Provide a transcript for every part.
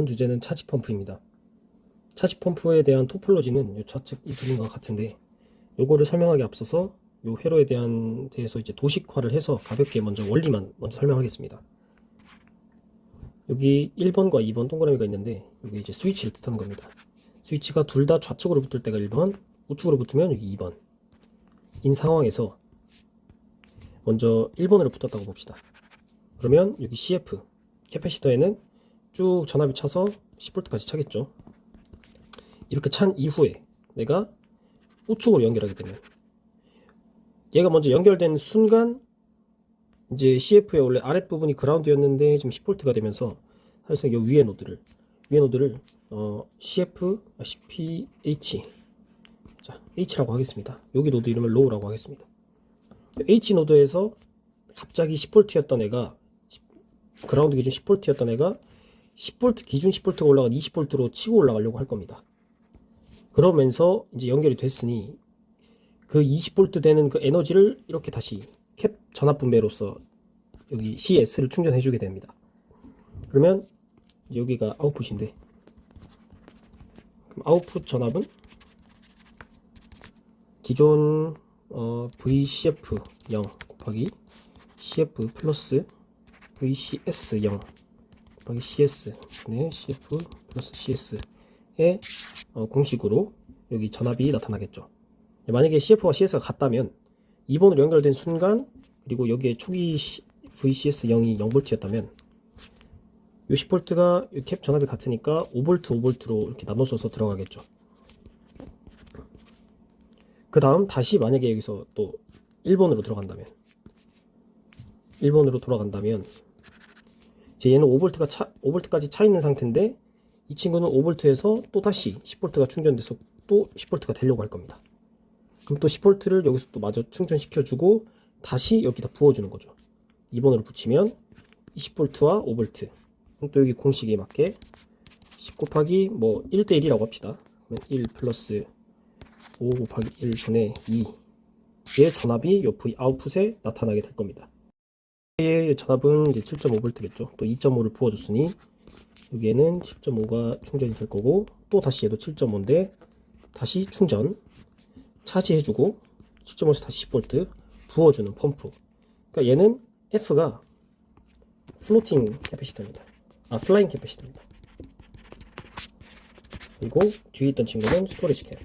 주제는 차지 펌프입니다. 차지 펌프에 대한 토폴로지는 좌측 이 그림과 같은데, 요거를 설명하기 앞서서 요 회로에 대해서 이제 도식화를 해서 가볍게 먼저 원리만 먼저 설명하겠습니다. 여기 1번과 2번 동그라미가 있는데, 이게 이제 스위치를 뜻하는 겁니다. 스위치가 둘 다 좌측으로 붙을 때가 1번, 우측으로 붙으면 여기 2번 인 상황에서 먼저 1번으로 붙었다고 봅시다. 그러면 여기 CF 캐패시터에는 쭉 전압이 차서 10V까지 차겠죠. 이렇게 찬 이후에 내가 우측으로 연결하게 되면, 얘가 먼저 연결된 순간 이제 CF의 원래 아랫부분이 그라운드였는데 지금 10V가 되면서 사실상 이 위에 노드를 CF, CPH, 자 H라고 하겠습니다. 여기 노드 이름을 로우라고 하겠습니다. H 노드에서 갑자기 10V였던 애가, 그라운드 기준 10V였던 애가 10V 기준 10V가 올라간 20V로 치고 올라가려고 할 겁니다. 그러면서 이제 연결이 됐으니 그 20V 되는 그 에너지를 이렇게 다시 캡 전압 분배로서 여기 CS를 충전해 주게 됩니다. 그러면 이제 여기가 아웃풋인데, 그럼 아웃풋 전압은 기존 VCF 0 곱하기 CF 플러스 VCS 0 곱하기 CS, 네, CF 플러스 CS의 공식으로 여기 전압이 나타나겠죠. 만약에 CF와 CS가 같다면 2번으로 연결된 순간, 그리고 여기에 초기 VCS 0이 0V였다면 이 10V가 캡 전압이 같으니까 5V, 5V로 이렇게 나눠져서 들어가겠죠. 그 다음 다시 만약에 여기서 또 1번으로 돌아간다면 이제 얘는 5V까지 차 있는 상태인데, 이 친구는 5V에서 또 다시 10V가 충전돼서 또 10V가 되려고 할 겁니다. 그럼 또 10V를 여기서 또 마저 충전시켜주고 다시 여기다 부어주는 거죠. 2번으로 붙이면 20V와 5V, 또 여기 공식에 맞게 10 곱하기 뭐 1대1이라고 합시다. 그러면 1 플러스 5 곱하기 1분의 2의 전압이 요 V 아웃풋에 나타나게 될 겁니다. 얘의 전압은 이제 7.5V겠죠. 또 2.5를 부어줬으니 여기에는 7.5가 충전이 될 거고, 또 다시 얘도 7.5인데 다시 충전 차지해주고 7.5에서 다시 10V 부어주는 펌프. 그러니까 얘는 F가 플로팅 캐패시터입니다. 플라잉 캐패시터입니다. 그리고 뒤에 있던 친구는 스토리지 캡.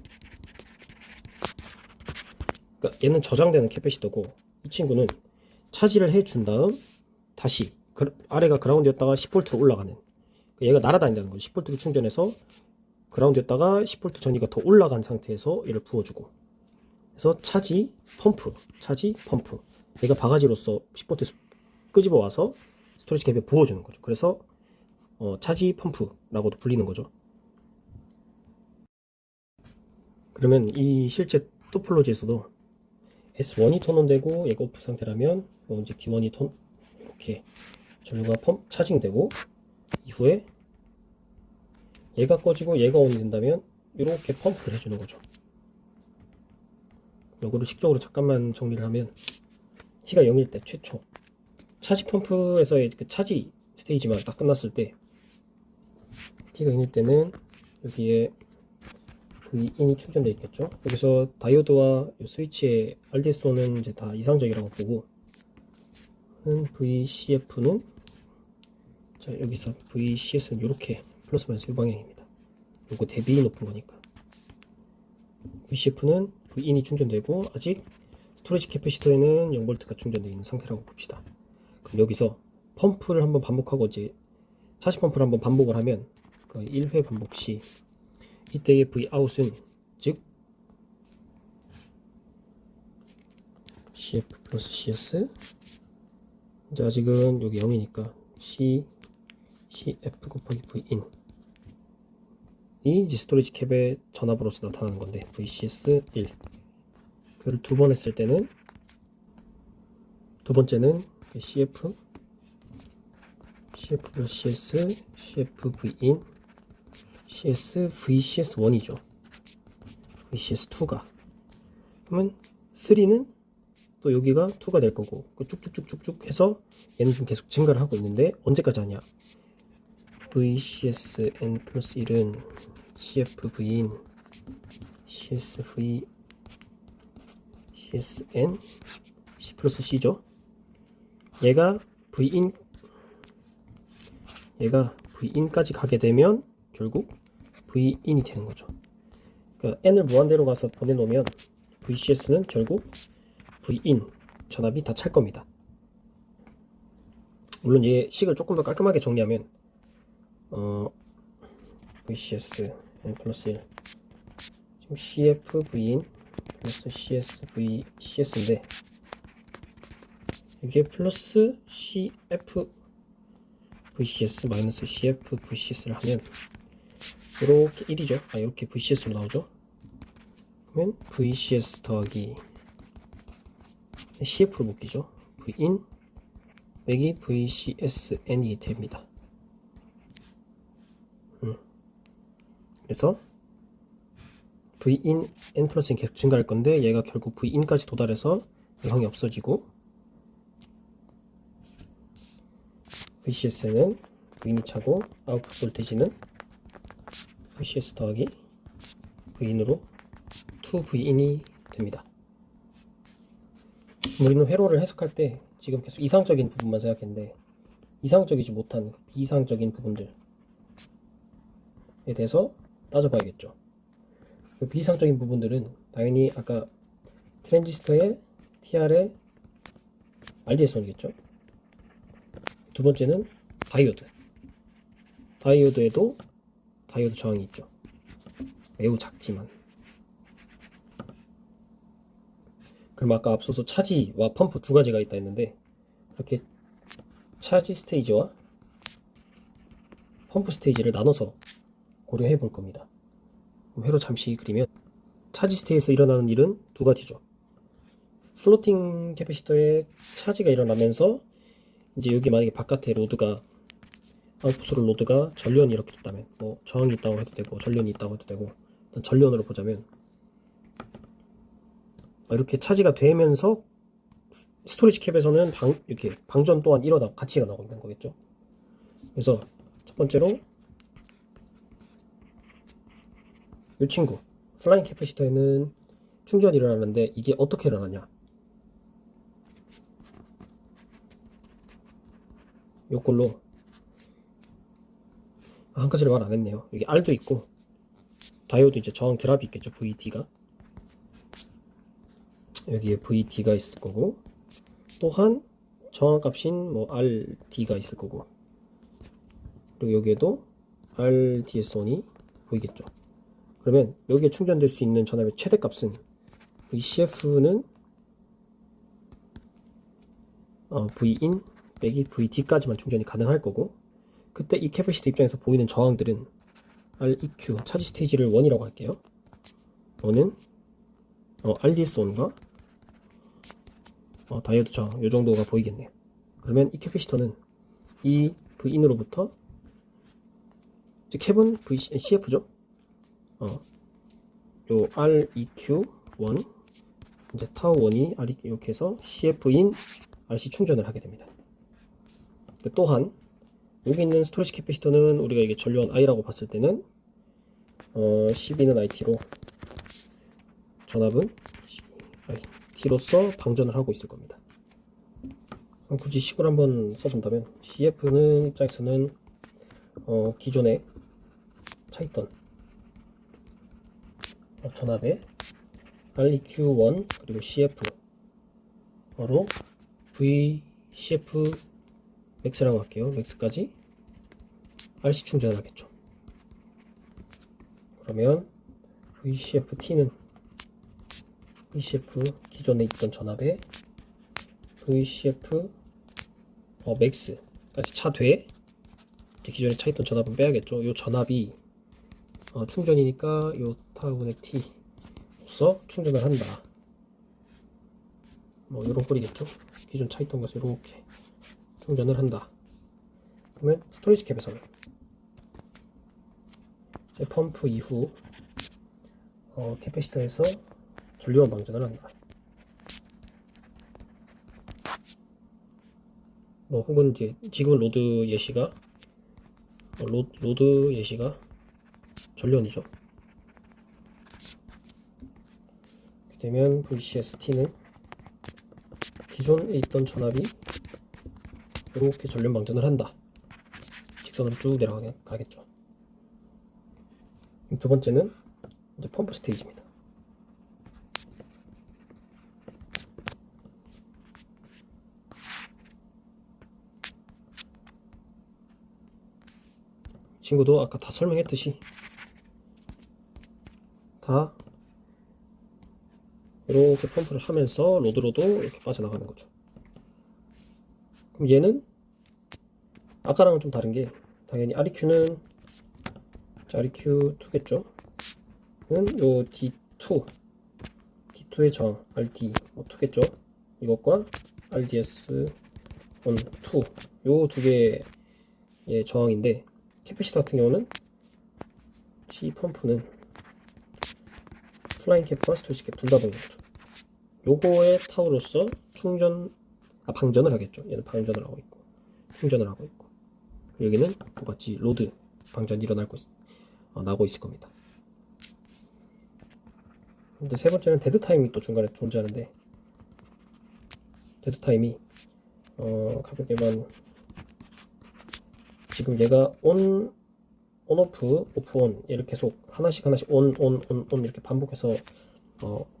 그러니까 얘는 저장되는 캐패시터고, 이 친구는 차지를 해준 다음 다시 아래가 그라운드였다가 10V로 올라가는, 얘가 날아다닌다는 거죠. 10V로 충전해서 그라운드였다가 10V 전위가 더 올라간 상태에서 얘를 부어주고, 그래서 차지 펌프. 얘가 바가지로서 10V에서 끄집어 와서 스토리지 캡에 부어주는 거죠. 그래서 차지 펌프라고도 불리는 거죠. 그러면 이 실제 토폴로지에서도 S1이 턴온되고 얘가 오프 상태라면 이제 D1이 이렇게 전류가 차징되고, 이후에 얘가 꺼지고 얘가 온이 된다면 이렇게 펌프를 해주는 거죠. 요거를 식적으로 잠깐만 정리를 하면, T가 0일 때 최초 차지 펌프에서의 그 차지 스테이지만 딱 끝났을 때, T가 0일 때는 여기에 V인이 충전되어 있겠죠. 여기서 다이오드와 스위치의 RDSO는 이제 다 이상적이라고 보고, VCF는 자 여기서 VCS는 이렇게 플러스 마이너스 1방향입니다. 요거 대비 높은 거니까. VCF는 V인이 충전되고 아직 스토리지 캐패시터에는 0V가 충전되어 있는 상태라고 봅시다. 그럼 여기서 펌프를 한번 반복하고 이제 차지 펌프를 한번 반복을 하면, 그 1회 반복 시 이때의 Vout은 즉 CF 플러스 CS, 이제 아직은 여기 0이니까 CF 곱하기 Vin 이 이제 스토리지 캡의 전압으로서 나타나는 건데, VCS 1. 그를 두 번 했을 때는, 두 번째는 CF 플러스 CS, CF Vin, CS VCS 1이죠. VCS 2가. 그러면 3는 또 여기가 2가 될 거고, 쭉쭉쭉쭉쭉 해서 얘는 좀 계속 증가를 하고 있는데, 언제까지 하냐? VCS N 플러스 1은 CFV인 CSV CSN C 플러스 C죠. 얘가 V인까지 가게 되면 결국 V인이 되는 거죠. 그러니까 N을 무한대로 가서 보내놓으면 VCS는 결국 V인 전압이 다 찰 겁니다. 물론 얘 식을 조금 더 깔끔하게 정리하면 VCS N 플러스 1 지금 CFV인 플러스 CS인데 이게 플러스 CFVCS 마이너스 CFVCS를 하면 이렇게 1이죠. 이렇게 VCS로 나오죠. 그러면 VCS 더하기 CF로 묶이죠. V인 빼기 VCSN이 됩니다. 그래서 V인 N 플러스는 계속 증가할 건데 얘가 결국 V인까지 도달해서 여항이 없어지고 VCS는 V인이 차고 아웃풋 볼테이지는 VCS 더하기 V인으로 2V인이 됩니다. 우리는 회로를 해석할 때 지금 계속 이상적인 부분만 생각했는데 이상적이지 못한 비이상적인 부분들에 대해서 따져봐야겠죠. 그 비이상적인 부분들은 당연히 아까 트랜지스터의 TR의 RDS원이겠죠. 두 번째는 다이오드에도 다이오드 저항이 있죠. 매우 작지만. 그럼 아까 앞서서 차지와 펌프 두 가지가 있다 했는데 그렇게 차지 스테이지와 펌프 스테이지를 나눠서 고려해 볼 겁니다. 그럼 회로 잠시 그리면 차지 스테이지에서 일어나는 일은 두 가지죠. 플로팅 캐패시터에 차지가 일어나면서 이제 여기 만약에 바깥에 로드가 아웃풋으로 로드가 전륜이 이렇게 있다면 뭐 저항이 있다고 해도 되고 전륜이 있다고 해도 되고 일단 전륜으로 보자면 이렇게 차지가 되면서 스토리지 캡에서는 이렇게 방전 또한 같이 일어나고 있는 거겠죠. 그래서 첫 번째로 이 친구 플라잉 캐패시터에는 충전이 일어나는데 이게 어떻게 일어나냐? 요걸로 한 가지를 말 안 했네요. 여기 R도 있고 다이오드 이제 저항 드랍이 있겠죠. VD가 여기에 VD가 있을 거고 또한 저항값인 뭐 RD가 있을 거고 그리고 여기에도 RDS1이 보이겠죠. 그러면 여기에 충전될 수 있는 전압의 최대값은 VCF는 V인 빼기 VD까지만 충전이 가능할 거고 그때 이 캐패시터 입장에서 보이는 저항들은 REQ 차지 스테이지를 1이라고 할게요. 1은 RDS1과 다이오드 저항 요 정도가 보이겠네요. 그러면 이 캐패시터는 이 V인으로부터 즉 캡은 CF죠. 요 REQ1 이제 타우1이 REQ 이렇게 해서 CF인 RC 충전을 하게 됩니다. 또한 여기 있는 스토리지 캐패시터는 우리가 이게 전류원 I라고 봤을 때는 12는 IT로 전압은 12IT로서 방전을 하고 있을 겁니다. 그럼 굳이 식을 한번 써본다면 CF는 입장에서는 기존에 차있던 전압의 REQ1 그리고 CF로 VCF 맥스라고 할게요. 맥스까지 RC 충전을 하겠죠. 그러면 VCFT는 VCF 기존에 있던 전압에 VCF 맥스까지 차되 기존에 차있던 전압은 빼야겠죠. 이 전압이 충전이니까 이 타분의 T로서 충전을 한다. 뭐 이런 꼴이겠죠. 기존 차있던 것을 이렇게 충전을 한다. 그러면 스토리지 캡에서는 펌프 이후 캐패시터에서 전류원 방전을 한다. 뭐 혹은 이제 지금 로드 예시가 로드 예시가 전련이죠. 이렇게 되면 VCST는 기존에 있던 전압이 이렇게 전련 방전을 한다. 직선으로 쭉 내려가겠죠. 두 번째는 이제 펌프 스테이지입니다. 친구도 아까 다 설명했듯이 다 이렇게 펌프를 하면서 로드로도 이렇게 빠져나가는 거죠. 그럼 얘는 아까랑은 좀 다른 게 당연히 REQ는 REQ2겠죠. 는 요 D2의 저항 RD 2겠죠. 이것과 RDS on 2 요 두 개의 저항인데 캐패시터 같은 경우는 C 펌프는 플라잉 캡과 스토리지 캡 둘 다 보이는 거죠. 요거의 타우로서 방전을 하겠죠. 얘는 방전을 하고 있고 충전을 하고 있고 여기는 똑같이 로드 방전이 나고 있을 겁니다. 근데 세 번째는 데드 타임이 또 중간에 존재하는데 데드 타임이 가볍게만 지금 얘가 온 오프 온 얘를 계속 하나씩 온 이렇게 반복해서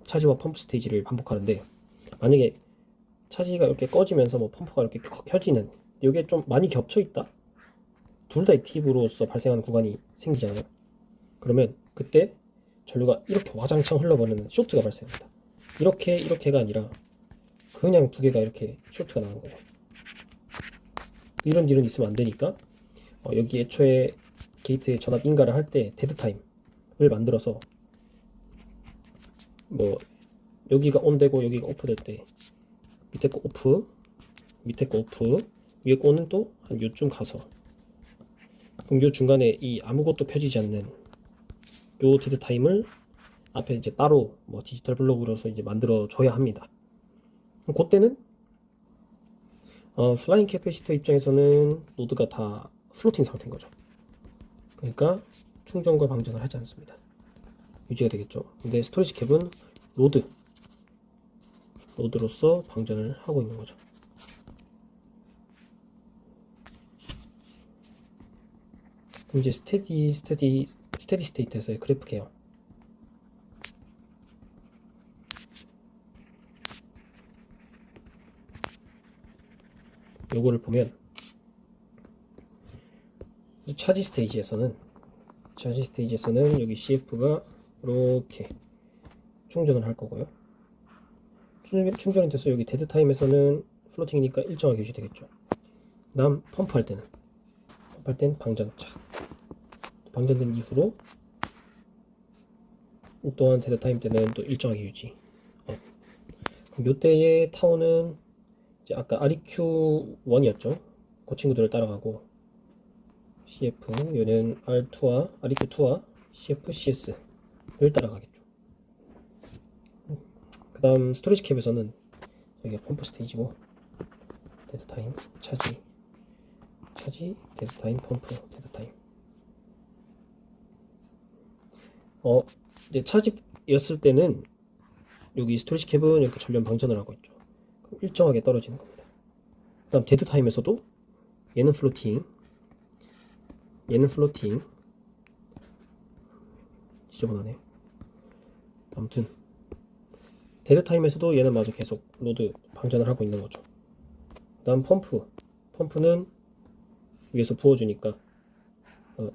차지와 펌프 스테이지를 반복하는데 만약에 차지가 이렇게 꺼지면서 뭐 펌프가 이렇게 켜지는 이게 좀 많이 겹쳐 있다. 둘 다 액티브로서 발생하는 구간이 생기잖아요. 그러면 그때 전류가 이렇게 와장창 흘러버리는 쇼트가 발생합니다. 이렇게가 아니라 그냥 두 개가 이렇게 쇼트가 나는 거예요. 이런 일은 있으면 안 되니까 여기 애초에 게이트에 전압 인가를 할 때 데드 타임을 만들어서 뭐 여기가 온되고 여기가 오프될 때 밑에 거 오프 위에 거는 또 한 요쯤 가서 그럼 요 중간에 이 아무것도 켜지지 않는 요 데드 타임을 앞에 이제 따로 뭐 디지털 블록으로서 이제 만들어 줘야 합니다. 그럼 그때는 플라잉 캐패시터 입장에서는 노드가 다 플로팅 상태인 거죠. 그러니까 충전과 방전을 하지 않습니다. 유지가 되겠죠. 근데 스토리지 캡은 로드로서 방전을 하고 있는 거죠. 그럼 이제 스테디 스테이트에서의 그래프게요. 요거를 보면 차지 스테이지에서는 여기 CF가 이렇게 충전을 할 거고요. 충전이 돼서 여기 데드 타임에서는 플로팅이니까 일정하게 유지되겠죠. 다음 펌프할 때는 방전 방전된 이후로 또한 데드 타임 때는 또 일정하게 유지. 그럼 요때의 타워는 이제 아까 REQ1이었죠. 그 친구들을 따라가고 CF 얘는 REQ2와 CF, CS를 따라가겠죠. 그 다음 스토리지 캡에서는 여기가 펌프 스테이지고 데드 타임, 차지, 데드 타임, 펌프, 데드 타임. 이제 차지였을 때는 여기 스토리지 캡은 이렇게 전련 방전을 하고 있죠. 그럼 일정하게 떨어지는 겁니다. 그 다음 데드 타임에서도 얘는 플로팅 지저분하네. 아무튼 데드 타임에서도 얘는 마저 계속 로드 방전을 하고 있는 거죠. 그 다음 펌프는 위에서 부어주니까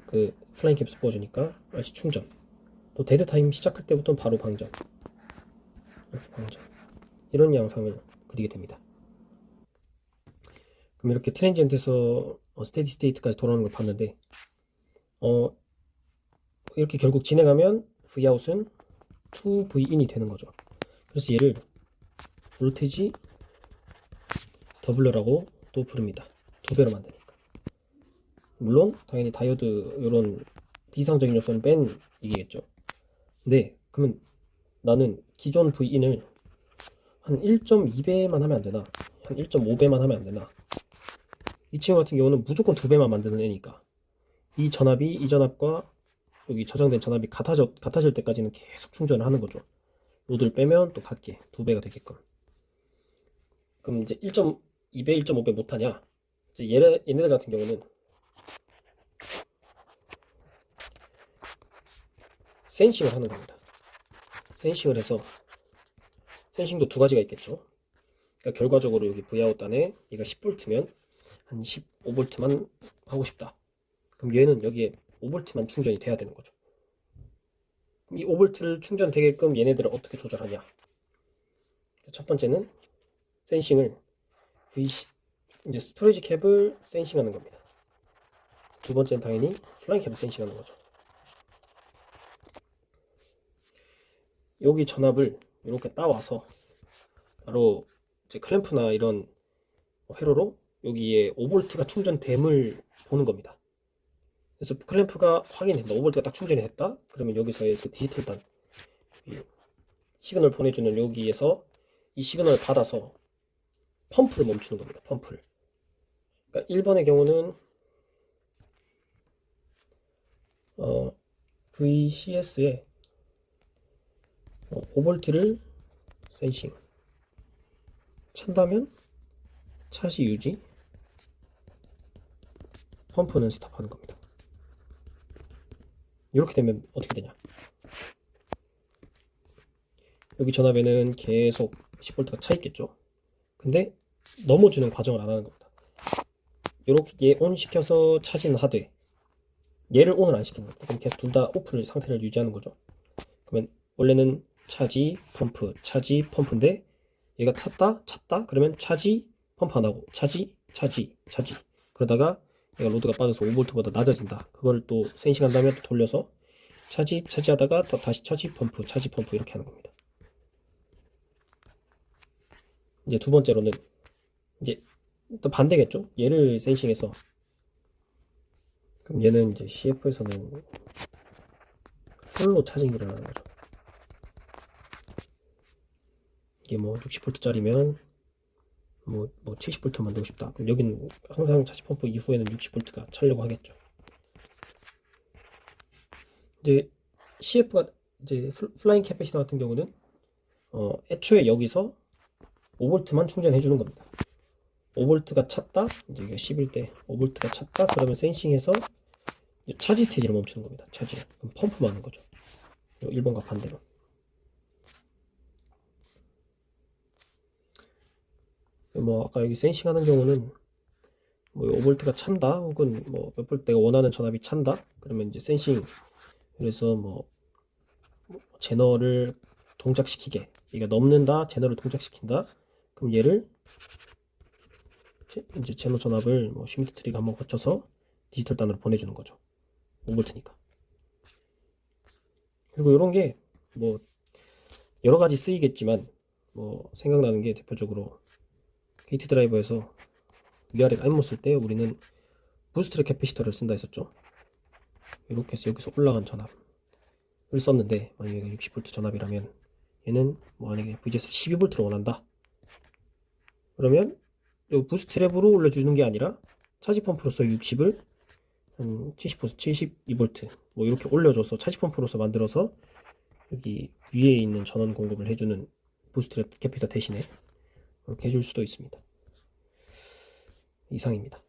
그 플라잉 캡스 부어주니까 다시 충전. 또 데드 타임 시작할 때부터는 바로 방전. 이렇게 방전. 이런 양상을 그리게 됩니다. 그럼 이렇게 트랜지언트에서 스테디 스테이트까지 돌아오는 걸 봤는데 이렇게 결국 진행하면 Vout은 2Vin이 되는 거죠. 그래서 얘를 볼테이지 더블러라고 또 부릅니다. 두 배로 만드니까. 물론 당연히 다이오드 이런 비상적인 요소는 뺀 얘기겠죠. 근데 그러면 나는 기존 Vin을 한 1.2배만 하면 안 되나? 한 1.5배만 하면 안 되나? 이 친구 같은 경우는 무조건 2배만 만드는 애니까 이 전압이 이 전압과 여기 저장된 전압이 같아질 때까지는 계속 충전을 하는 거죠. 로드를 빼면 또 같게 2배가 되게끔. 그럼 이제 1.2배, 1.5배 못하냐? 이제 얘네들 같은 경우는 센싱을 하는 겁니다. 센싱을 해서, 센싱도 두 가지가 있겠죠. 그러니까 결과적으로 여기 Vout 안에 얘가 10V면 한 15V만 하고 싶다. 그럼 얘는 여기에 5V만 충전이 돼야 되는 거죠. 그럼 이 5V를 충전되게끔 얘네들을 어떻게 조절하냐? 첫 번째는 센싱을 이제 스토리지 캡을 센싱하는 겁니다. 두 번째는 당연히 플라잉 캡을 센싱하는 거죠. 여기 전압을 이렇게 따와서 바로 이제 클램프나 이런 회로로 여기에 5V가 충전됨을 보는 겁니다. 그래서 클램프가 확인된다. 5V가 딱 충전이 됐다. 그러면 여기서의 그 디지털 단 시그널 보내주는 여기에서 이 시그널을 받아서 펌프를 멈추는 겁니다. 펌프를. 그러니까 1번의 경우는 VCS에 5V를 센싱 찬다면 차시 유지, 펌프는 스탑하는 겁니다. 이렇게 되면 어떻게 되냐? 여기 전압에는 계속 10V가 차 있겠죠. 근데 넘어주는 과정을 안 하는 겁니다. 이렇게 얘 온 시켜서 차지는 하되 얘를 온을 안 시키는 겁니다. 그럼 계속 둘 다 오프 상태를 유지하는 거죠. 그러면 원래는 차지, 펌프, 차지, 펌프인데 얘가 탔다, 찼다, 그러면 차지, 펌프 안 하고 차지, 차지, 차지. 그러다가 얘가 로드가 빠져서 5V보다 낮아진다. 그걸 또 센싱한 다음에 또 돌려서 차지, 차지하다가 또 다시 차지, 펌프, 차지, 펌프 이렇게 하는 겁니다. 이제 두 번째로는 이제 또 반대겠죠. 얘를 센싱해서 그럼 얘는 이제 CF에서는 풀로 차징기를 하는 거죠. 이게 뭐 60V짜리면 뭐 70V 만들고 싶다. 그럼 여기는 항상 차지 펌프 이후에는 60V가 차려고 하겠죠. 이제 CF가 이제 플라잉 캐패시터 같은 경우는 애초에 여기서 5V만 충전해 주는 겁니다. 5V가 찼다, 이제 이게 11대 5V가 찼다, 그러면 센싱해서 차지 스테이지를 멈추는 겁니다. 차지를. 그럼 펌프만 하는 거죠. 1번과 반대로. 뭐 아까 여기 센싱 하는 경우는 뭐 5V가 찬다, 혹은 뭐 몇 볼 내가 원하는 전압이 찬다, 그러면 이제 센싱, 그래서 뭐 제너를 동작시키게, 얘가 넘는다, 제너를 동작시킨다, 그럼 얘를 이제 제너 전압을 뭐 슈미트 트리거 한번 거쳐서 디지털 단으로 보내주는 거죠. 5V니까. 그리고 이런 게 뭐 여러 가지 쓰이겠지만 뭐 생각나는 게 대표적으로 게이트 드라이버에서 위아래가 엠모 쓸 때 우리는 부스트 캐피시터를 쓴다 했었죠. 이렇게 해서 여기서 올라간 전압을 썼는데, 만약에 60V 전압이라면 얘는 뭐 만약에 VGS 12V를 원한다. 그러면 이 부스트 랩으로 올려주는 게 아니라 차지 펌프로서 60을 한 70%, 72V 뭐 이렇게 올려줘서 차지 펌프로서 만들어서 여기 위에 있는 전원 공급을 해주는 부스트 랩 캐피터 대신에 그렇게 해줄 수도 있습니다. 이상입니다.